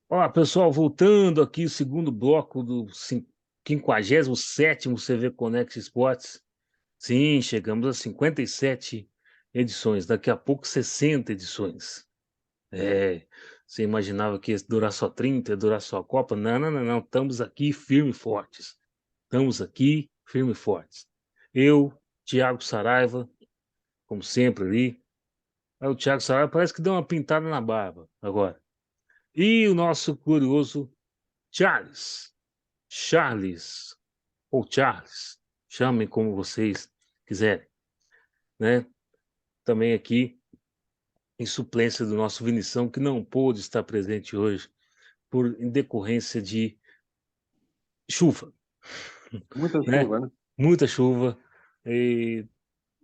Olá, pessoal, voltando aqui o segundo bloco do 57º CV Connect Esportes. Sim, chegamos a 57 edições, daqui a pouco 60 edições. Você imaginava que ia durar só 30, ia durar só a Copa? Não, não, não, não, estamos aqui firme e fortes. Estamos aqui firme e fortes. Eu, Thiago Saraiva, como sempre ali. O Thiago Saraiva parece que deu uma pintada na barba agora. E o nosso glorioso Charles, ou Charles, chamem como vocês quiserem, né? Também aqui em suplência do nosso Vinição, que não pôde estar presente hoje em decorrência de chuva, Muita né? chuva, né? Muita chuva e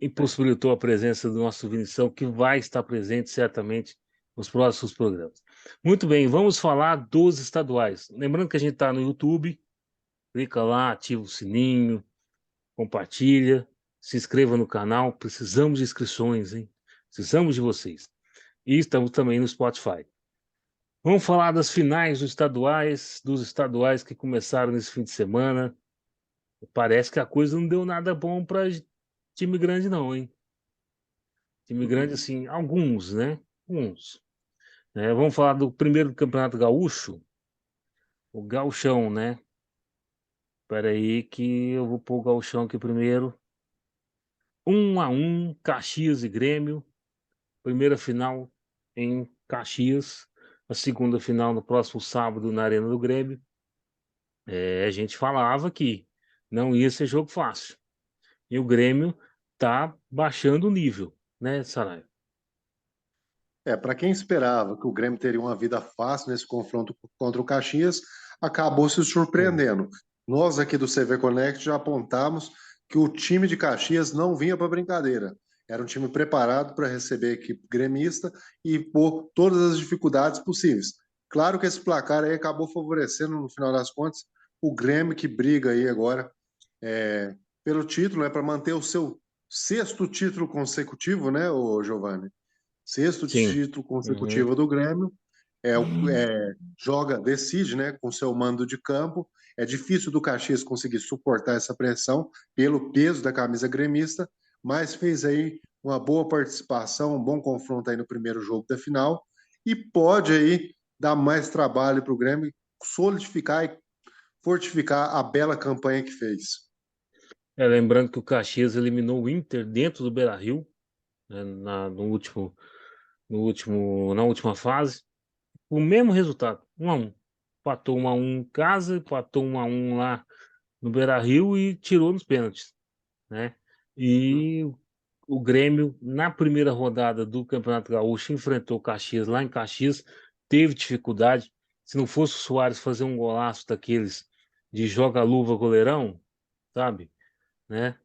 impossibilitou a presença do nosso Vinição, que vai estar presente certamente nos próximos programas. Muito bem, vamos falar dos estaduais. Lembrando que a gente está no YouTube, clica lá, ativa o sininho, compartilha, se inscreva no canal. Precisamos de inscrições, hein? Precisamos de vocês. E estamos também no Spotify. Vamos falar das finais dos estaduais que começaram nesse fim de semana. Parece que a coisa não deu nada bom para time grande, não, hein? Time grande, assim, alguns, né? Alguns. Vamos falar do primeiro Campeonato Gaúcho, o Gauchão, né? Espera aí que eu vou pôr o Gauchão aqui primeiro. 1-1, Caxias e Grêmio. Primeira final em Caxias, a segunda final no próximo sábado na Arena do Grêmio. A gente falava que não ia ser jogo fácil. E o Grêmio tá baixando o nível, né, Saraiva? Para quem esperava que o Grêmio teria uma vida fácil nesse confronto contra o Caxias, acabou se Hum. surpreendendo. Nós aqui do CV Connect já apontamos que o time de Caxias não vinha para brincadeira. Era um time preparado para receber a equipe gremista e pôr todas as dificuldades possíveis. Claro que esse placar aí acabou favorecendo, no final das contas, o Grêmio que briga aí agora pelo título, para manter o seu sexto título consecutivo, né, o Giovanni? Sexto Sim. título Uhum. consecutivo do Grêmio, joga, decide, né, com seu mando de campo. É difícil do Caxias conseguir suportar essa pressão pelo peso da camisa gremista, mas fez aí uma boa participação, um bom confronto aí no primeiro jogo da final e pode aí dar mais trabalho para o Grêmio solidificar e fortificar a bela campanha que fez. Lembrando que o Caxias eliminou o Inter dentro do Beira-Rio, né, na última fase. O mesmo resultado, 1-1. Empatou 1-1 em casa, empatou 1-1 lá no Beira-Rio e tirou nos pênaltis, né? E o Grêmio, na primeira rodada do Campeonato Gaúcho, enfrentou o Caxias lá em Caxias, teve dificuldade. Se não fosse o Soares fazer um golaço daqueles de joga-luva goleirão, sabe? Né?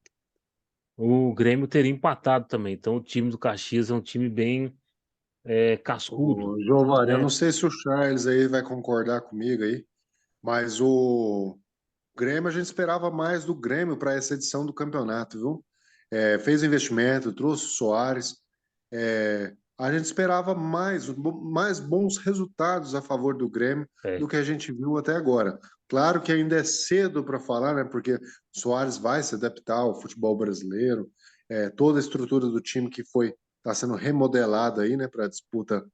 O Grêmio teria empatado também. Então o time do Caxias é um time bem cascudo, Ô, Giovanni, eu não né? sei se o Charles aí vai concordar comigo aí, mas o Grêmio, a gente esperava mais do Grêmio para essa edição do campeonato, viu? Fez investimento, trouxe o Soares. A gente esperava mais bons resultados a favor do Grêmio É. do que a gente viu até agora. Claro que ainda é cedo para falar, né? Porque o Soares vai se adaptar ao futebol brasileiro, toda a estrutura do time que está sendo remodelada aí, né, para disputa,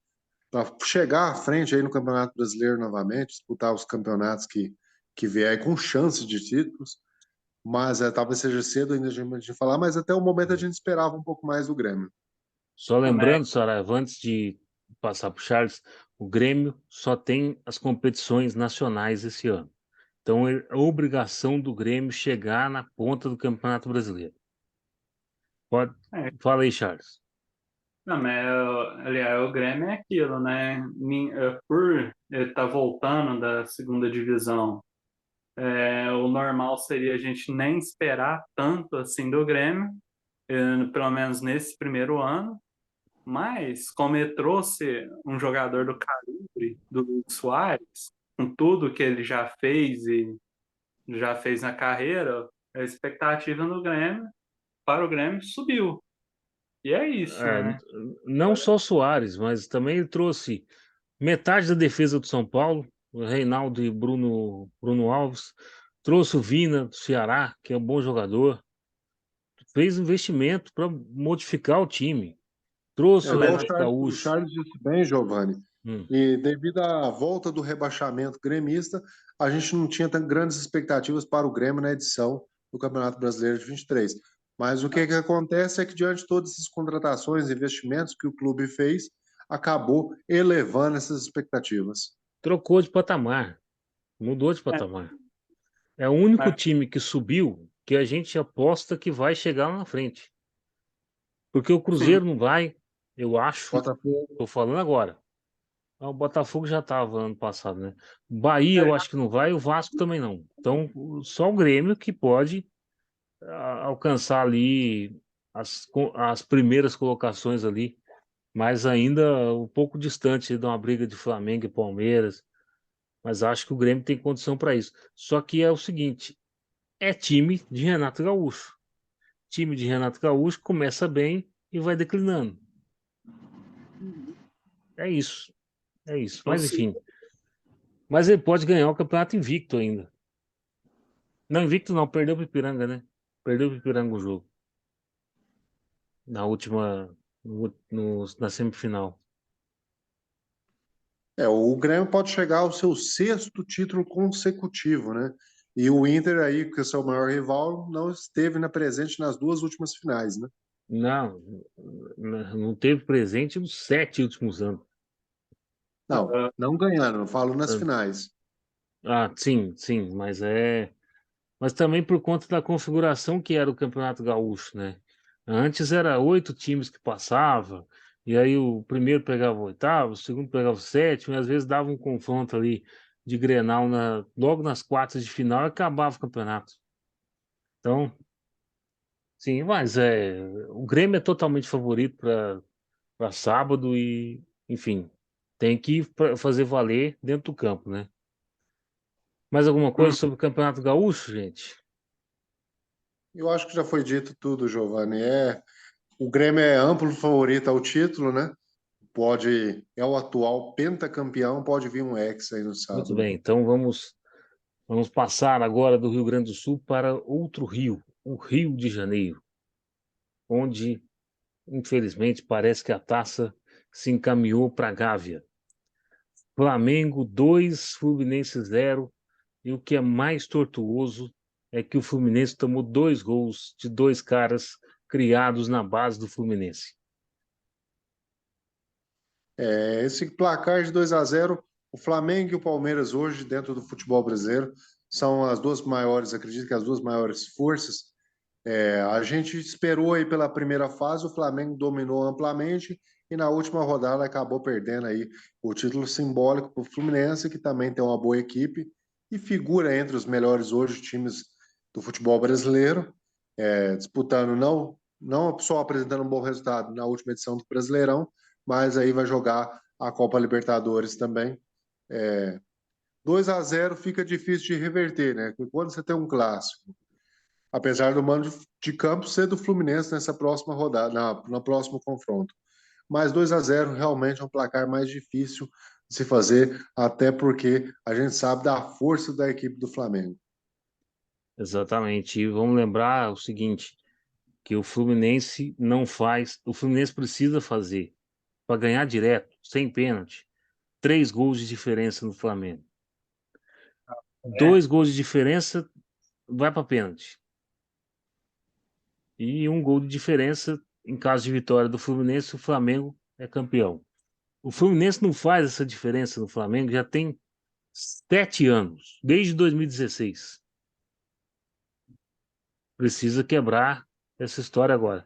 para chegar à frente aí no Campeonato Brasileiro novamente, disputar os campeonatos que vier aí com chance de títulos, mas talvez seja cedo ainda de falar, mas até o momento a gente esperava um pouco mais do Grêmio. Só Também. lembrando, Saraiva, antes de passar para o Charles, o Grêmio só tem as competições nacionais esse ano. Então é obrigação do Grêmio chegar na ponta do Campeonato Brasileiro. Pode... É, Fala aí, Charles. não, mas aliás, o Grêmio é aquilo, né? Por ele estar voltando da segunda divisão, o normal seria a gente nem esperar tanto assim do Grêmio, pelo menos nesse primeiro ano. Mas, como ele trouxe um jogador do calibre do Luiz Soares, com tudo que ele já fez na carreira, a expectativa no Grêmio, para o Grêmio, subiu. E é isso, É, né? não só o Soares, mas também ele trouxe metade da defesa do São Paulo, o Reinaldo e Bruno Alves, trouxe o Vina do Ceará, que é um bom jogador, fez investimento para modificar o time, trouxe o Igual Renato O Gaúcho. Charles disse bem, Giovanni. Hum. E devido à volta do rebaixamento gremista, a gente não tinha tão grandes expectativas para o Grêmio na edição do Campeonato Brasileiro de 23. Mas o que acontece é que, diante de todas essas contratações e investimentos que o clube fez, acabou elevando essas expectativas. Trocou de patamar, mudou de É, patamar. É o único mas, time que subiu que a gente aposta que vai chegar lá na frente. Porque o sim, Cruzeiro não vai, eu acho, Botafogo. estou falando agora. O Botafogo já estava ano passado, né? Bahia eu é, acho que não vai, o Vasco também não. Então, só o Grêmio que pode alcançar ali as primeiras colocações ali, mas ainda um pouco distante de uma briga de Flamengo e Palmeiras. Mas acho que o Grêmio tem condição para isso. Só que é o seguinte, é time de Renato Gaúcho. Time de Renato Gaúcho começa bem e vai declinando. É isso, é isso. eu Mas sei. enfim, mas ele pode ganhar o campeonato invicto ainda. Não, invicto não, perdeu para o Ipiranga, né? Perdeu para o Ipiranga o jogo. Na última, na semifinal. O Grêmio pode chegar ao seu sexto título consecutivo, né? E o Inter aí, que é o seu maior rival, não esteve presente nas duas últimas finais, né? Não, não teve presente nos 7 últimos anos. Não, não ganhando, eu falo nas finais. Ah, sim, sim, mas é. Mas também por conta da configuração que era o Campeonato Gaúcho, né? Antes era 8 times que passavam, e aí o primeiro pegava o oitavo, o segundo pegava o sétimo, e às vezes dava um confronto ali de Grenal logo nas quartas de final e acabava o campeonato. Então, sim, mas o Grêmio é totalmente favorito para sábado e, enfim, tem que fazer valer dentro do campo, né? Mais alguma Hum, coisa sobre o Campeonato Gaúcho, gente? Eu acho que já foi dito tudo, Giovanni. O Grêmio é amplo favorito ao título, né? É o atual pentacampeão, pode vir um ex aí no Muito sábado. bem, então vamos passar agora do Rio Grande do Sul para outro rio, o Rio de Janeiro, onde, infelizmente, parece que a taça se encaminhou para a Gávea. Flamengo 2, Fluminense 0, e o que é mais tortuoso é que o Fluminense tomou 2 gols de 2 caras criados na base do Fluminense. Esse placar de 2-0, o Flamengo e o Palmeiras hoje, dentro do futebol brasileiro, são as duas maiores, acredito que as duas maiores forças. A gente esperou aí pela primeira fase, o Flamengo dominou amplamente e na última rodada acabou perdendo aí o título simbólico para o Fluminense, que também tem uma boa equipe e figura entre os melhores hoje times do futebol brasileiro, disputando não só apresentando um bom resultado na última edição do Brasileirão, mas aí vai jogar a Copa Libertadores também. 2-0 fica difícil de reverter, né? Porque quando você tem um clássico, apesar do mando de campo ser do Fluminense nessa próxima rodada, no próximo confronto. Mas 2-0 realmente é um placar mais difícil de se fazer, até porque a gente sabe da força da equipe do Flamengo. Exatamente. E vamos lembrar o seguinte, que o Fluminense não faz, o Fluminense precisa fazer para ganhar direto, sem pênalti, 3 gols de diferença no Flamengo. é, 2 gols de diferença vai para pênalti. E 1 gol de diferença, em caso de vitória do Fluminense, o Flamengo é campeão. O Fluminense não faz essa diferença no Flamengo já tem 7 anos, desde 2016. Precisa quebrar essa história agora.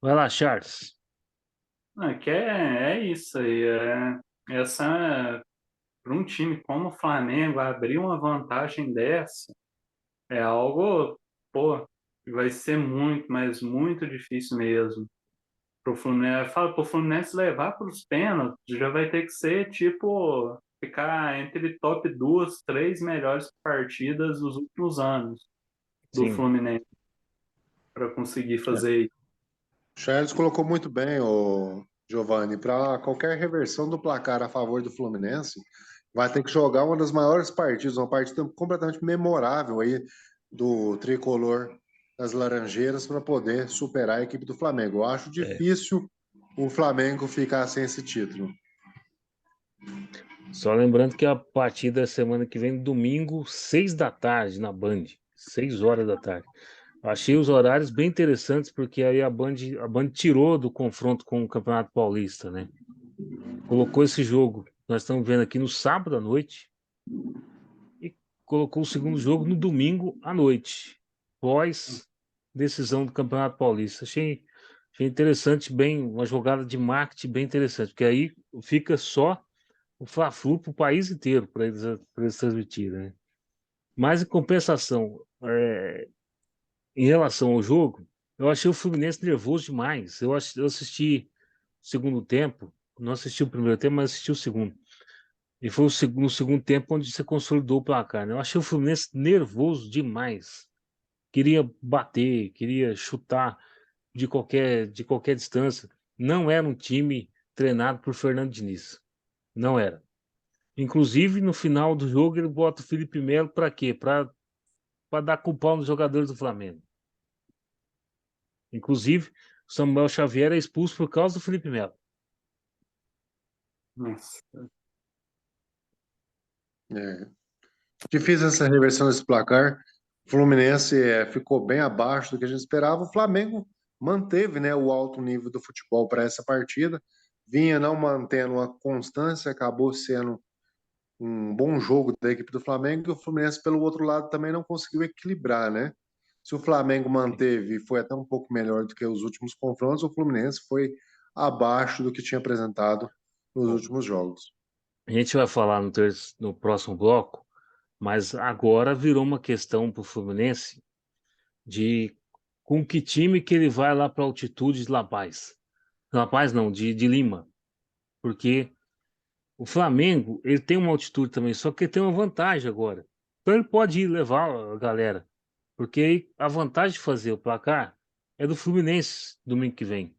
Vai lá, Charles. é isso aí. Para um time como o Flamengo abrir uma vantagem dessa é algo, pô, vai ser muito, mas muito difícil mesmo. Pro Fluminense, fala, pro Fluminense levar para os pênaltis, já vai ter que ser tipo ficar entre top duas, três melhores partidas dos últimos anos do Sim, Fluminense para conseguir fazer isso. O Charles colocou muito bem, Giovanni, para qualquer reversão do placar a favor do Fluminense, vai ter que jogar uma das maiores partidas, uma partida completamente memorável aí do tricolor das Laranjeiras para poder superar a equipe do Flamengo. Eu acho É. difícil o Flamengo ficar sem esse título. Só lembrando que a partida é semana que vem, domingo, 6 da tarde, na Band. 6 horas da tarde. Achei os horários bem interessantes, porque aí a Band tirou do confronto com o Campeonato Paulista, né? Colocou esse jogo, nós estamos vendo aqui no sábado à noite, e colocou o segundo jogo no domingo à noite, pós decisão do Campeonato Paulista. Achei interessante, bem, uma jogada de marketing bem interessante, porque aí fica só o Fla-Flu para o país inteiro, para eles transmitirem, né? Mas em compensação, em relação ao jogo, eu achei o Fluminense nervoso demais. Eu assisti o segundo tempo, não assisti o primeiro tempo, mas assisti o segundo. E foi no segundo tempo onde se consolidou o placar, né? Eu achei o Fluminense nervoso demais. Queria bater, queria chutar de qualquer distância. Não era um time treinado por Fernando Diniz. Não era. Inclusive, no final do jogo, ele bota o Felipe Melo para quê? Para dar culpão nos jogadores do Flamengo. Inclusive, o Samuel Xavier é expulso por causa do Felipe Melo. Nossa. É. Difícil essa reversão desse placar. O Fluminense ficou bem abaixo do que a gente esperava. O Flamengo manteve, né, o alto nível do futebol para essa partida. Vinha não mantendo uma constância, acabou sendo um bom jogo da equipe do Flamengo, e o Fluminense, pelo outro lado, também não conseguiu equilibrar, né? Se o Flamengo manteve e foi até um pouco melhor do que os últimos confrontos, o Fluminense foi abaixo do que tinha apresentado nos Bom, últimos jogos. a gente vai falar no próximo bloco, mas agora virou uma questão para o Fluminense de com que time que ele vai lá para a altitude de La Paz. La Paz não, de Lima. Porque o Flamengo, ele tem uma altitude também, só que ele tem uma vantagem agora. Então ele pode ir levar a galera. Porque aí a vantagem de fazer o placar é do Fluminense domingo que vem.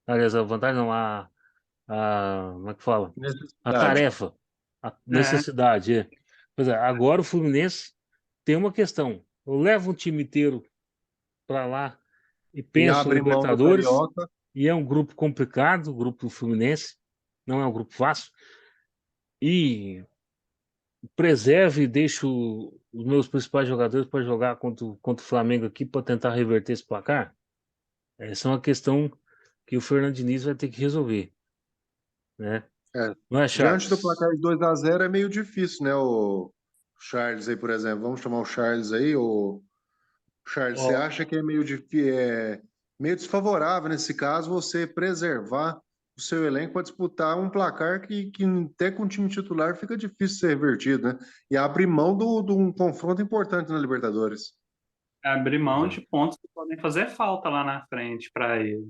Aliás, a vantagem não, como é que fala? A Necessidade. tarefa, a É, necessidade, é. Pois é, agora o Fluminense tem uma questão. Eu levo um time inteiro para lá e E penso em abre mão do Libertadores, Carioca. e é um grupo complicado, o grupo do Fluminense, não é um grupo fácil, e preservo e deixo os meus principais jogadores para jogar contra o Flamengo aqui para tentar reverter esse placar. Essa é uma questão que o Fernando Diniz vai ter que resolver, né? É, Não é, diante do Charles? placar de 2-0 é meio difícil, né? O Charles aí, por exemplo. Vamos chamar o Charles aí. O Charles, você Ó, acha que é meio desfavorável nesse caso você preservar o seu elenco para disputar um placar que até com o time titular fica difícil ser revertido, né? E abrir mão de um confronto importante na Libertadores. abrir mão exato. de pontos que podem fazer falta lá na frente para ele.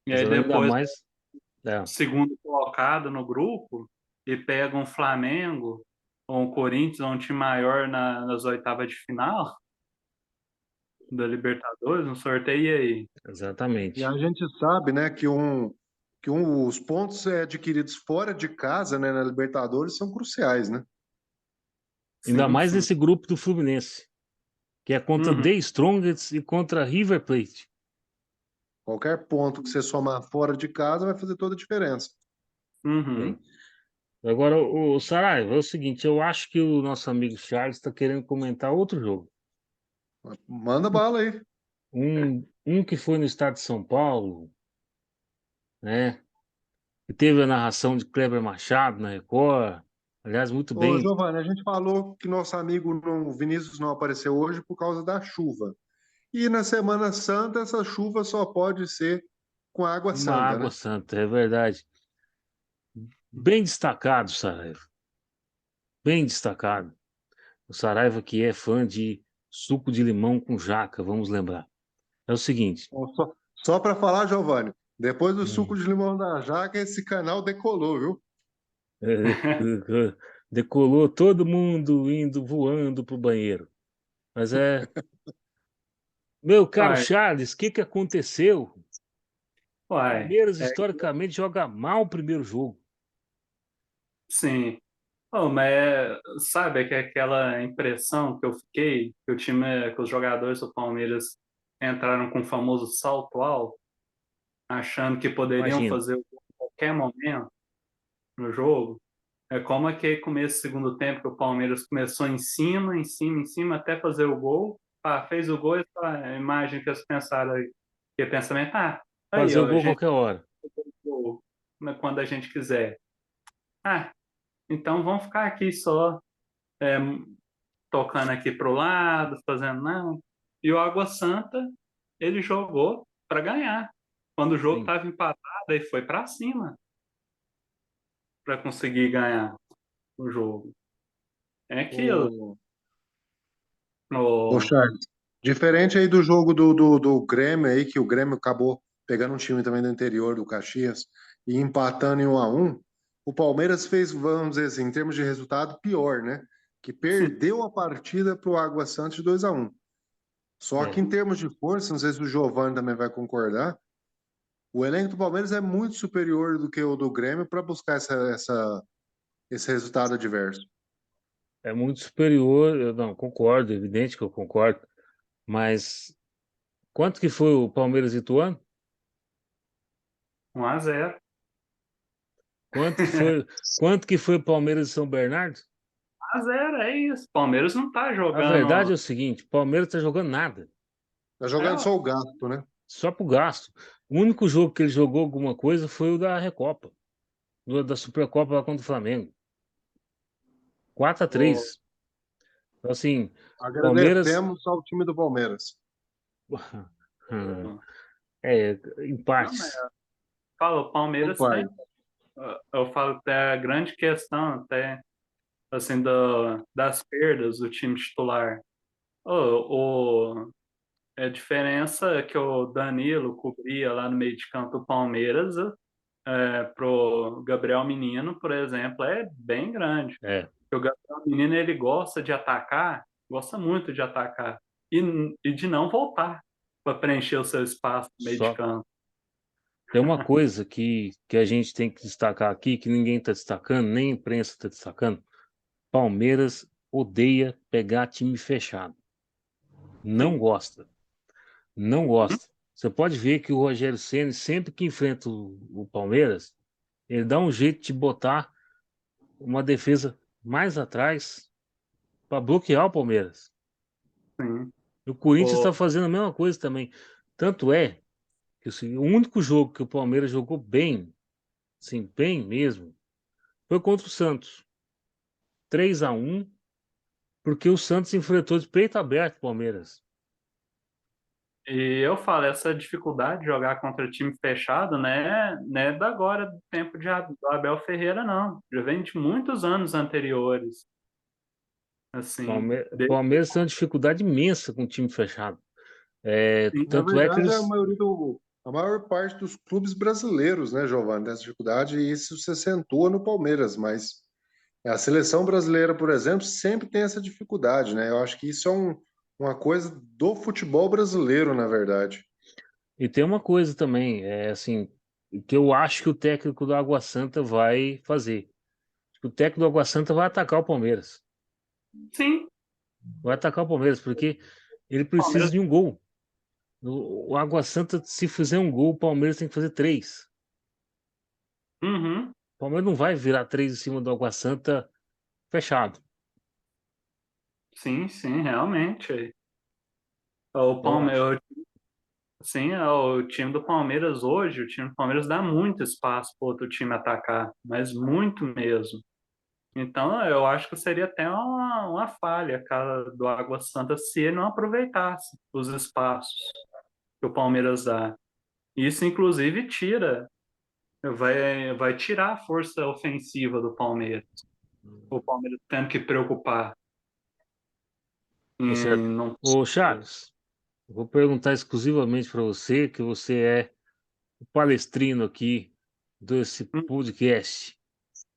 E aí Ainda depois, mais. É, segundo colocado no grupo, e pega um Flamengo ou um Corinthians, ou um time maior nas oitavas de final da Libertadores, um sorteio e aí. E a exatamente. gente sabe, né, os pontos adquiridos fora de casa, né, na Libertadores são cruciais, né? Ainda Sim, mais sim. nesse grupo do Fluminense, que é contra Uhum, The Strongest e contra River Plate. Qualquer ponto que você somar fora de casa vai fazer toda a diferença. Bem, uhum. agora, o Saraiva, é o seguinte, eu acho que o nosso amigo Charles está querendo comentar outro jogo. Manda bala aí. Um que foi no estado de São Paulo, né? Que teve a narração de Kleber Machado na Record. Aliás, muito Ô, bem. Giovanni, a gente falou que nosso amigo Vinícius não apareceu hoje por causa da chuva. E na Semana Santa, essa chuva só pode ser com água Uma santa, água né? santa, é verdade. Bem destacado, Saraiva. Bem destacado. O Saraiva que é fã de suco de limão com jaca, vamos lembrar. É o seguinte. Bom, só para falar, Giovanni, depois do suco hum, de limão da jaca, esse canal decolou, viu? Decolou todo mundo indo voando pro banheiro. Mas meu caro Uai, Charles, o que que aconteceu? Uai, Palmeiras, historicamente, joga mal o primeiro jogo. sim. Oh, mas sabe que aquela impressão que eu fiquei, que o time, que os jogadores do Palmeiras entraram com o famoso salto alto, achando que poderiam Imagina. fazer o gol a qualquer momento no jogo. É como aquele começo do segundo tempo que o Palmeiras começou em cima, em cima, em cima, até fazer o gol. Ah, fez o gol, essa imagem que eles pensaram aí, que pensamento, aí, Fazer o ó, a gol gente qualquer hora. faz o gol quando a gente quiser. Ah, então vamos ficar aqui só, é, tocando aqui pro lado, fazendo não. E o Água Santa, ele jogou para ganhar. Quando o jogo Sim. estava empatado, ele foi para cima para conseguir ganhar o jogo. É aquilo. O, o O... Charles, diferente aí do jogo do Grêmio aí, que o Grêmio acabou pegando um time também do interior do Caxias e empatando em 1-1, o Palmeiras fez, vamos dizer assim, em termos de resultado, pior, né? Que Sim, perdeu a partida para o Água Santa de 2-1. Só que É. em termos de força, não sei se o Giovani também vai concordar, o elenco do Palmeiras é muito superior do que o do Grêmio para buscar esse resultado adverso. É muito superior. Eu não concordo, evidente que eu concordo. Mas quanto que foi o Palmeiras e Ituano? 1-0. Quanto que foi o Palmeiras e São Bernardo? 1-0, é isso. Palmeiras não tá A verdade é jogando. o seguinte, o Palmeiras está jogando nada, Tá É, jogando só o gasto, né? só pro gasto. O único jogo que ele jogou alguma coisa foi o da Recopa, da Supercopa lá contra o Flamengo. 4 a Ô, 3. Então, assim, Palmeiras agradecemos ao time do Palmeiras. é em não, mas partes. fala, o Por Palmeiras tem. parte. Eu falo que é a grande questão, até assim, das perdas do time titular. A diferença é que o Danilo cobria lá no meio de campo do Palmeiras, pro Gabriel Menino, por exemplo, é bem grande. É, Porque o Gabriel Menino, ele gosta de atacar, gosta muito de atacar, e, e de não voltar para preencher o seu espaço no meio de só campo. tem uma coisa que a gente tem que destacar aqui, que ninguém está destacando, nem a imprensa está destacando. Palmeiras odeia pegar time fechado. Não Sim. gosta. Não Uhum. gosta. Você pode ver que o Rogério Ceni sempre que enfrenta o Palmeiras, ele dá um jeito de botar uma defesa mais atrás para bloquear o Palmeiras. Sim. E o Corinthians O, está fazendo a mesma coisa também. Tanto é que o único jogo que o Palmeiras jogou bem, sim, bem mesmo, foi contra o Santos. 3-1, porque o Santos enfrentou de peito aberto o Palmeiras. e eu falo, essa dificuldade de jogar contra time fechado, né, não é da agora, do tempo do Abel Ferreira, não. Já vem de muitos anos anteriores. Assim, Palmeiras tem uma dificuldade imensa com o time fechado. Na Tanto é que verdade, eles. a maior parte dos clubes brasileiros, né, Giovanni, tem essa dificuldade, e isso se acentua no Palmeiras, mas a seleção brasileira, por exemplo, sempre tem essa dificuldade, né? Eu acho que isso é uma coisa do futebol brasileiro, na verdade. E tem uma coisa também, assim, que eu acho que o técnico do Água Santa vai fazer. O técnico do Água Santa vai atacar o Palmeiras. sim, Vai atacar o Palmeiras, porque ele o precisa Palmeiras. de um gol. O Água Santa, se fizer um gol, o Palmeiras tem que fazer três. Uhum, O Palmeiras não vai virar três em cima do Água Santa fechado. sim, sim, realmente. O Eu acho. Palmeiras, sim, o time do Palmeiras hoje, o time do Palmeiras dá muito espaço para outro time atacar, mas muito mesmo. Então, eu acho que seria até uma falha, cara, do Água Santa se ele não aproveitasse os espaços que o Palmeiras dá. Isso, inclusive, vai tirar a força ofensiva do Palmeiras. O Palmeiras tendo que preocupar Tá certo. em não. Ô, Charles, eu vou perguntar exclusivamente para você, que você é o palestrino aqui desse podcast.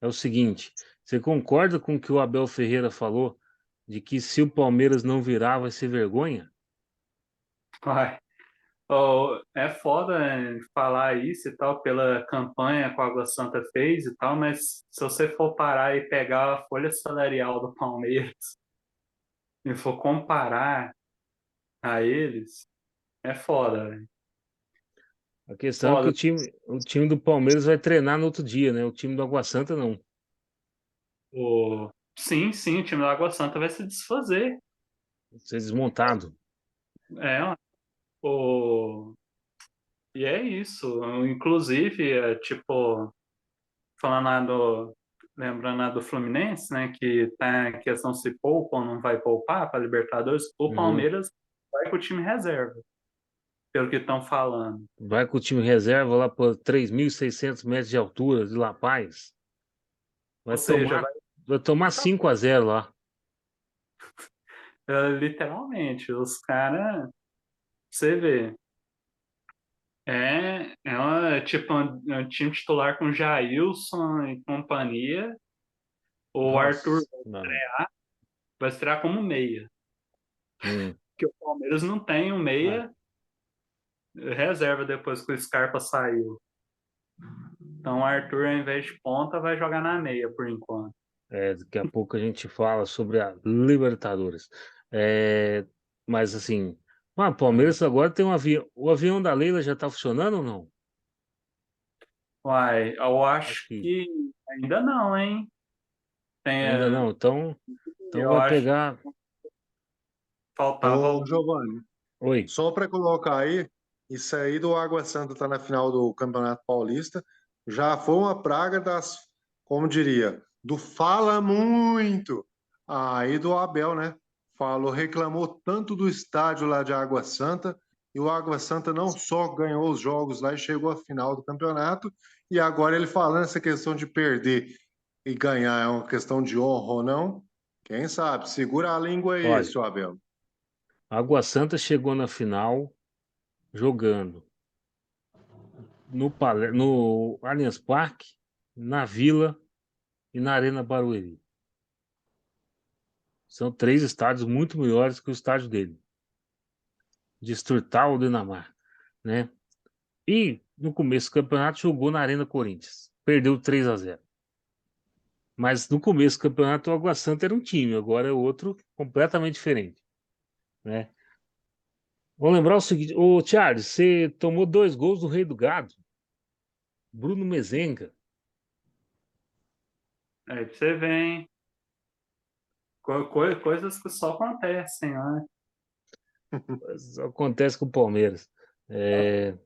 É o seguinte: você concorda com o que o Abel Ferreira falou de que se o Palmeiras não virar, vai ser vergonha? Vai. É foda falar isso e tal, pela campanha que a Água Santa fez e tal, mas se você for parar e pegar a folha salarial do Palmeiras e for comparar a eles, é foda, velho. A questão é que Foda. o time do Palmeiras vai treinar no outro dia, né? O time do Água Santa não. Sim, sim, o time da Água Santa vai se desfazer. Vai ser desmontado. É, o... E é isso. Inclusive, tipo, falando lá lembrando lá do Fluminense, né, que tá em questão se poupa ou não vai poupar para Libertadores, o Uhum. Palmeiras vai com o time reserva, pelo que estão falando. Vai com o time reserva lá por 3.600 metros de altura, de La Paz. Vai Ou seja, tomar, vai tomar 5-0 lá. literalmente, os caras, você vê, tipo um time titular com Jailson e companhia, o Arthur Nossa, não. vai estrear como meia, Hum. porque o Palmeiras não tem um Ah, meia reserva depois que o Scarpa saiu. Então o Arthur, ao invés de ponta, vai jogar na meia por enquanto. daqui a pouco a gente fala sobre a Libertadores. É, mas assim, o Palmeiras agora tem um avião. O avião da Leila já está funcionando ou não? Uai, eu Acho acho que que ainda não, hein? Tem, ainda não. Então eu vai acho que pegar. faltava Ô, algum. Giovanni, Oi. só para colocar aí, isso aí do Água Santa tá na final do Campeonato Paulista, já foi uma praga das, como diria, do fala muito. Aí do Abel, né? Falou, reclamou tanto do estádio lá de Água Santa, e o Água Santa não só ganhou os jogos lá e chegou à final do campeonato, e agora ele falando essa questão de perder e ganhar é uma questão de honra ou não, quem sabe? Segura a língua aí, Olha, seu Abel. Água Santa chegou na final jogando no Allianz Parque, na Vila e na Arena Barueri. São três estádios muito melhores que o estádio dele, de Sturtal, Dinamarca, né? E no começo do campeonato jogou na Arena Corinthians. Perdeu 3-0. Mas no começo do campeonato o Água Santa era um time, agora é outro completamente diferente, né? Vamos lembrar o seguinte, ô Charles, você tomou 2 gols do Rei do Gado, Bruno Mezenga. Aí você vê, coisas que só acontecem, né? Isso acontece com o Palmeiras. É,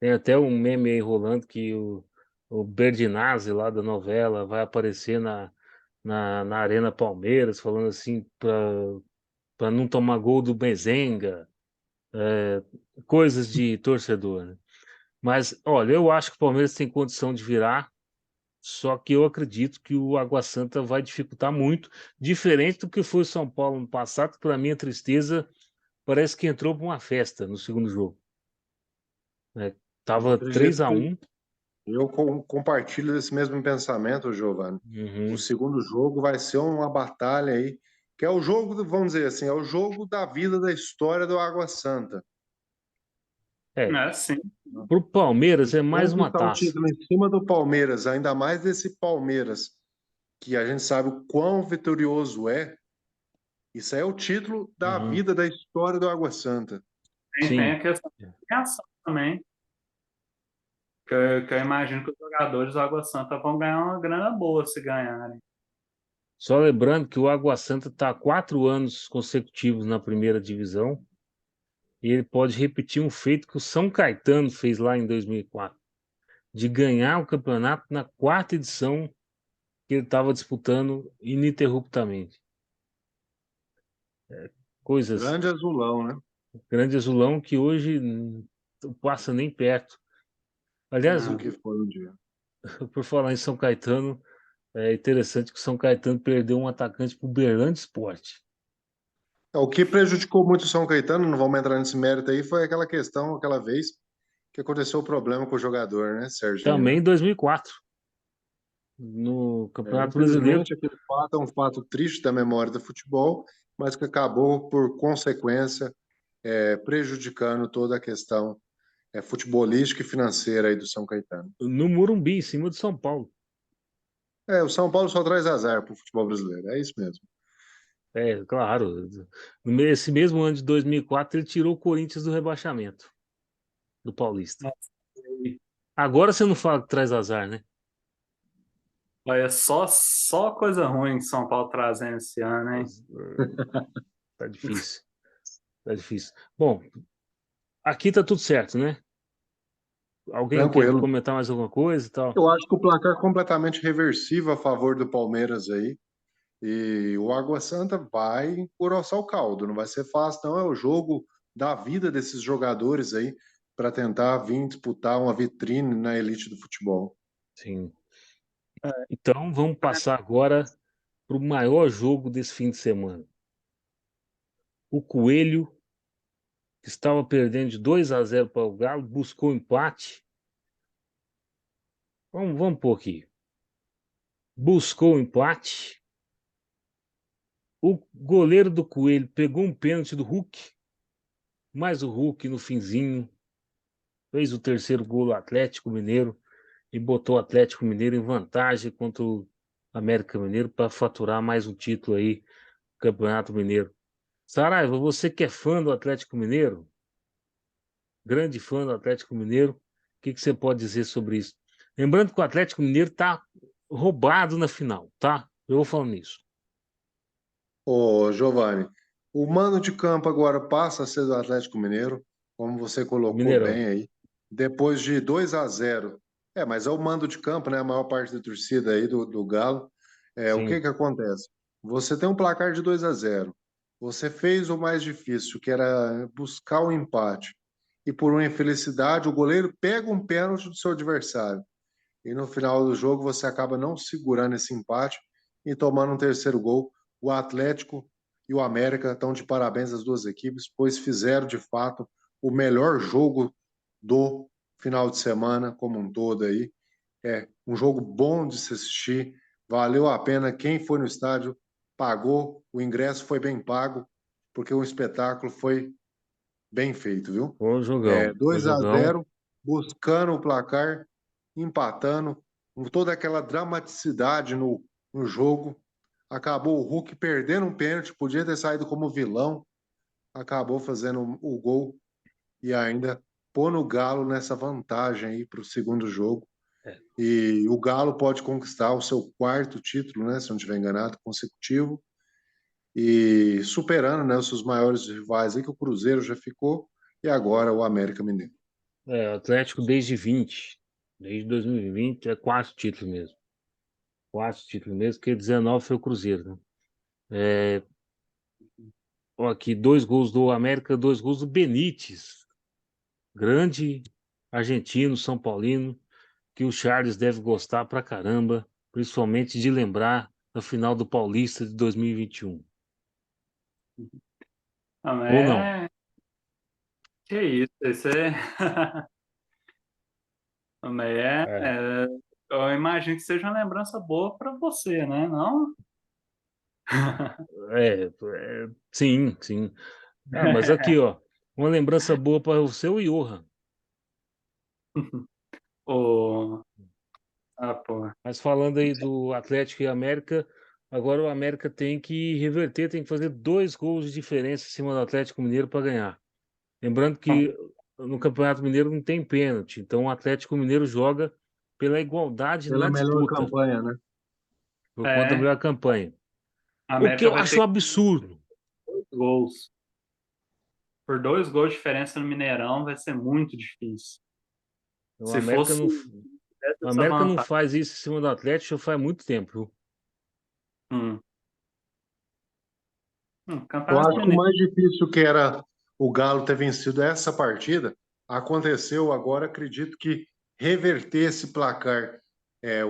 tem até um meme aí rolando que o Berdinazzi lá da novela vai aparecer na Arena Palmeiras, falando assim para não tomar gol do Mezenga, coisas de torcedor, né? Mas, olha, eu acho que o Palmeiras tem condição de virar, só que eu acredito que o Água Santa vai dificultar muito, diferente do que foi o São Paulo no passado, que para minha tristeza parece que entrou para uma festa no segundo jogo, né? Eu Tava três acredito a que um. eu compartilho desse mesmo pensamento, Giovanni. O Uhum. segundo jogo vai ser uma batalha aí, que é o jogo, vamos dizer assim, é o jogo da vida, da história do Água Santa. É, É, sim. pro Palmeiras é mais uma Conquistar um taça. título em cima do Palmeiras, ainda mais desse Palmeiras, que a gente sabe o quão vitorioso é, isso aí é o título da Uhum. vida, da história do Água Santa. Tem Sim. a questão de criação também, que eu imagino que os jogadores do Água Santa vão ganhar uma grana boa se ganharem. Só lembrando que o Água Santa está há 4 anos consecutivos na primeira divisão e ele pode repetir um feito que o São Caetano fez lá em 2004, de ganhar o campeonato na quarta edição que ele estava disputando ininterruptamente. Coisas, Grande azulão, né? grande azulão que hoje não passa nem perto. Aliás, Né? O que foi um dia. por falar em São Caetano, é interessante que o São Caetano perdeu um atacante para o Berlândia Sport. O que prejudicou muito o São Caetano, não vamos entrar nesse mérito aí, foi aquela questão, aquela vez que aconteceu o problema com o jogador, né, Serginho, Também né? em 2004, no Campeonato Brasileiro. Infelizmente, aquele fato é um fato triste da memória do futebol, mas que acabou por consequência prejudicando toda a questão futebolística e financeira aí do São Caetano. No Morumbi, em cima de São Paulo. O São Paulo só traz azar para o futebol brasileiro, é isso mesmo. É, claro. Esse mesmo ano de 2004, ele tirou o Corinthians do rebaixamento, do Paulista. Agora você não fala que traz azar, né? Olha, só coisa ruim que São Paulo trazendo esse ano, hein? Tá difícil. Tá difícil. Bom, aqui tá tudo certo, né? Alguém quer Tranquilo. comentar mais alguma coisa e tal? Eu acho que o placar é completamente reversível a favor do Palmeiras aí. E o Água Santa vai engrossar o caldo. Não vai ser fácil, não. É o jogo da vida desses jogadores aí para tentar vir disputar uma vitrine na elite do futebol. Sim. Então, vamos passar agora para o maior jogo desse fim de semana. O Coelho, que estava perdendo de 2-0 para o Galo, buscou empate. Vamos pôr aqui. Buscou o empate. O goleiro do Coelho pegou um pênalti do Hulk, mas o Hulk, no finzinho, fez o terceiro gol do Atlético Mineiro e botou o Atlético Mineiro em vantagem contra o América Mineiro para faturar mais um título aí do Campeonato Mineiro. Saraiva, você que é fã do Atlético Mineiro, grande fã do Atlético Mineiro, o que você pode dizer sobre isso? Lembrando que o Atlético Mineiro está roubado na final, tá? Eu vou falando isso. Ô, Giovanni, o mando de campo agora passa a ser do Atlético Mineiro, como você colocou Mineirão. bem aí, depois de 2-0. Mas é o mando de campo, né? A maior parte da torcida aí do Galo. O que Sim. que acontece? Você tem um placar de 2-0. Você fez o mais difícil, que era buscar o empate. E por uma infelicidade, o goleiro pega um pênalti do seu adversário. E no final do jogo você acaba não segurando esse empate e tomando um terceiro gol. O Atlético e o América estão de parabéns as duas equipes, pois fizeram de fato o melhor jogo do final de semana como um todo aí. É um jogo bom de se assistir, valeu a pena. Quem foi no estádio pagou, o ingresso foi bem pago, porque o espetáculo foi bem feito, viu? Bom jogão. Bom 2 a jogão. 0 buscando o placar, empatando, com toda aquela dramaticidade no jogo. Acabou o Hulk perdendo um pênalti, podia ter saído como vilão, acabou fazendo o gol e ainda pôr no Galo nessa vantagem aí para o segundo jogo. É. E o Galo pode conquistar o seu quarto título, né, se não estiver enganado, consecutivo, e superando, né, os seus maiores rivais aí, que o Cruzeiro já ficou, e agora o América Mineiro. O Atlético desde 2020, é quatro títulos mesmo. Quatro títulos mesmo, porque 19 foi o Cruzeiro, né? Ó, aqui, 2 gols do América, 2 gols do Benítez. Grande argentino, São Paulino, que o Charles deve gostar pra caramba, principalmente de lembrar da final do Paulista de 2021. Ah, mas Ou não? que isso, esse é. Mas É, eu imagino que seja uma lembrança boa para você, né? Não? sim, sim. Ah, mas aqui, ó, uma lembrança boa para o seu Johan. O... Ah, pô. Mas falando aí do Atlético e América, agora o América tem que reverter, tem que fazer 2 gols de diferença em cima do Atlético Mineiro para ganhar. Lembrando que no Campeonato Mineiro não tem pênalti, então o Atlético Mineiro joga pela igualdade Pela na melhor disputa, campanha, né? por conta da É, melhor campanha. a O que América eu vai acho ter um absurdo. 2 gols. Por 2 gols de diferença no Mineirão vai ser muito difícil. O Se América fosse não, o essa América não vantagem. faz isso em cima do Atlético já faz muito tempo, viu? Hum. Eu Campeonato acho que o Mineiro. mais difícil que era o Galo ter vencido essa partida aconteceu agora. Acredito que reverter esse placar.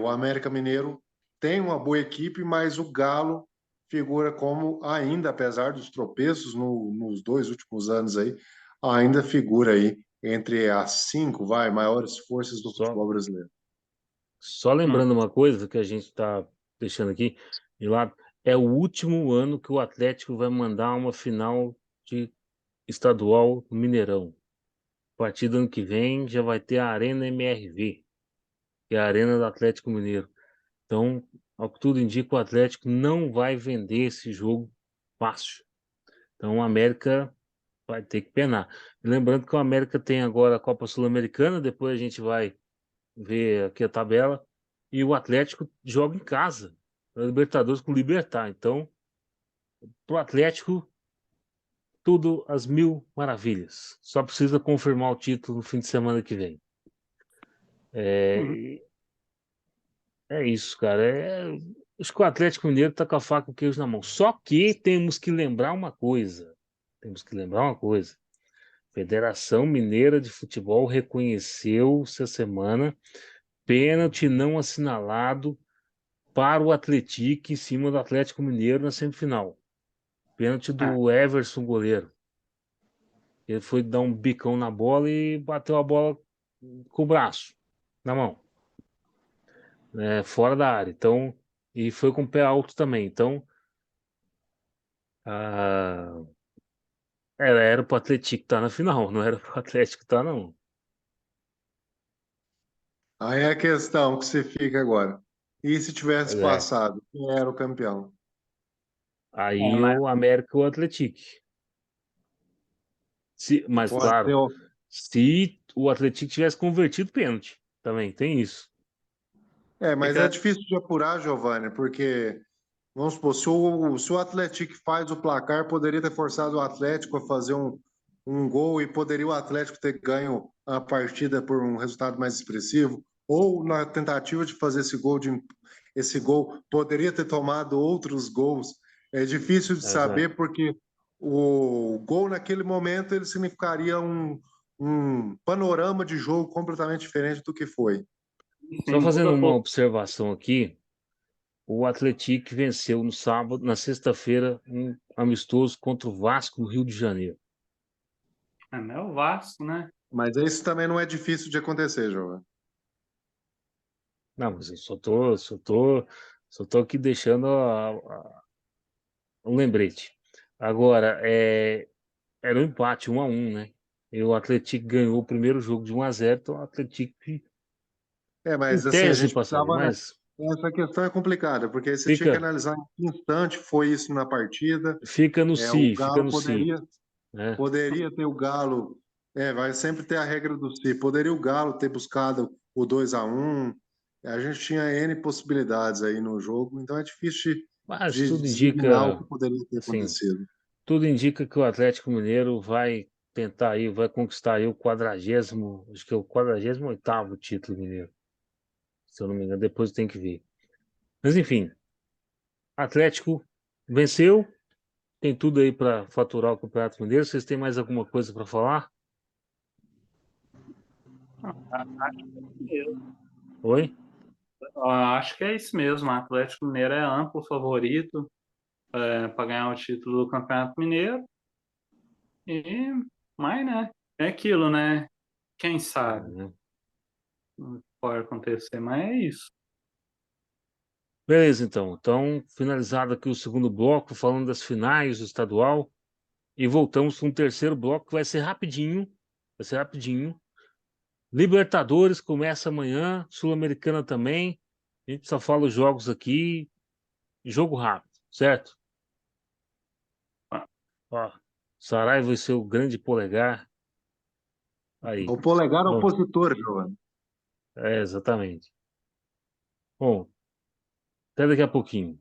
O América Mineiro tem uma boa equipe, mas o Galo figura como ainda, apesar dos tropeços nos 2 últimos anos aí, ainda figura aí entre as 5, maiores forças do Só, futebol brasileiro. só Hum. lembrando uma coisa que a gente está deixando aqui de lado, é o último ano que o Atlético vai mandar uma final de estadual no Mineirão. A partir do ano que vem já vai ter a Arena MRV, que é a Arena do Atlético Mineiro. Então, ao que tudo indica, o Atlético não vai vender esse jogo fácil. Então, o América vai ter que penar. Lembrando que o América tem agora a Copa Sul-Americana, depois a gente vai ver aqui a tabela, e o Atlético joga em casa, na Libertadores com o Libertad. Então, para o Atlético, tudo às mil maravilhas. Só precisa confirmar o título no fim de semana que vem. Uhum. É isso, cara. Acho que o Atlético Mineiro tá com a faca e o queijo na mão. Só que temos que lembrar uma coisa. Temos que lembrar uma coisa. Federação Mineira de Futebol reconheceu essa semana pênalti não assinalado para o Atlético em cima do Atlético Mineiro na semifinal. Pênalti É, do Everson, goleiro. Ele foi dar um bicão na bola e bateu a bola com o braço na mão, fora da área. Então, e foi com o pé alto também. Então, ah, era pro Atlético estar na final, não era pro Atlético estar, não. Aí é a questão que você fica agora. E se tivesse É. passado, quem era o campeão? Aí mas o América e o Atlético. Mas, Pode ser. claro, se o Atlético tivesse convertido pênalti, também tem isso. É, mas é fica, difícil de apurar, Giovanni, porque, vamos supor, se o Atlético faz o placar, poderia ter forçado o Atlético a fazer um gol e poderia o Atlético ter ganho a partida por um resultado mais expressivo, ou na tentativa de fazer esse gol poderia ter tomado outros gols. É difícil de Essa- saber porque o gol naquele momento ele significaria um panorama de jogo completamente diferente do que foi. Só sim, fazendo tudo uma observação aqui, o Atlético venceu no sábado, na sexta-feira, um amistoso contra o Vasco no Rio de Janeiro. é o Vasco, né? Mas isso também não é difícil de acontecer, Giovanni. Não, mas eu só tô aqui deixando um lembrete. Agora, era um empate, 1-1, né? E o Atlético ganhou o primeiro jogo de 1-0, então o Atlético, É, em mas assim, a tese, gente passaria, precisava. mas Essa questão é complicada, porque aí você tinha que fica, analisar em que instante foi isso na partida. fica no O si, fica Galo no si, poderia, né? poderia ter o Galo. Vai sempre ter a regra do si. Poderia o Galo ter buscado o 2-1. A gente tinha N possibilidades aí no jogo, então é difícil Mas de tudo designar o indica, que poderia ter assim, acontecido. tudo indica que o Atlético Mineiro vai tentar aí, vai conquistar aí o 40º, acho que é o 48º título mineiro, se eu não me engano, depois tem que ver. Mas enfim, Atlético venceu, tem tudo aí para faturar o Campeonato Mineiro. Vocês têm mais alguma coisa para falar? Acho que é isso mesmo. Oi? Acho que é isso mesmo. O Atlético Mineiro é amplo favorito para ganhar o título do Campeonato Mineiro. E, mas, né? É aquilo, né? Quem sabe Uhum. o que pode acontecer, mas é isso. Beleza, então. Então, finalizado aqui o segundo bloco, falando das finais do estadual, e voltamos com o terceiro bloco, que vai ser rapidinho. Vai ser rapidinho. Libertadores começa amanhã, Sul-Americana também. A gente só fala os jogos aqui, jogo rápido, certo? Ó, Saraiva e seu grande polegar. Aí. O polegar Bom, opositor, Giovanni. exatamente. Bom, até daqui a pouquinho.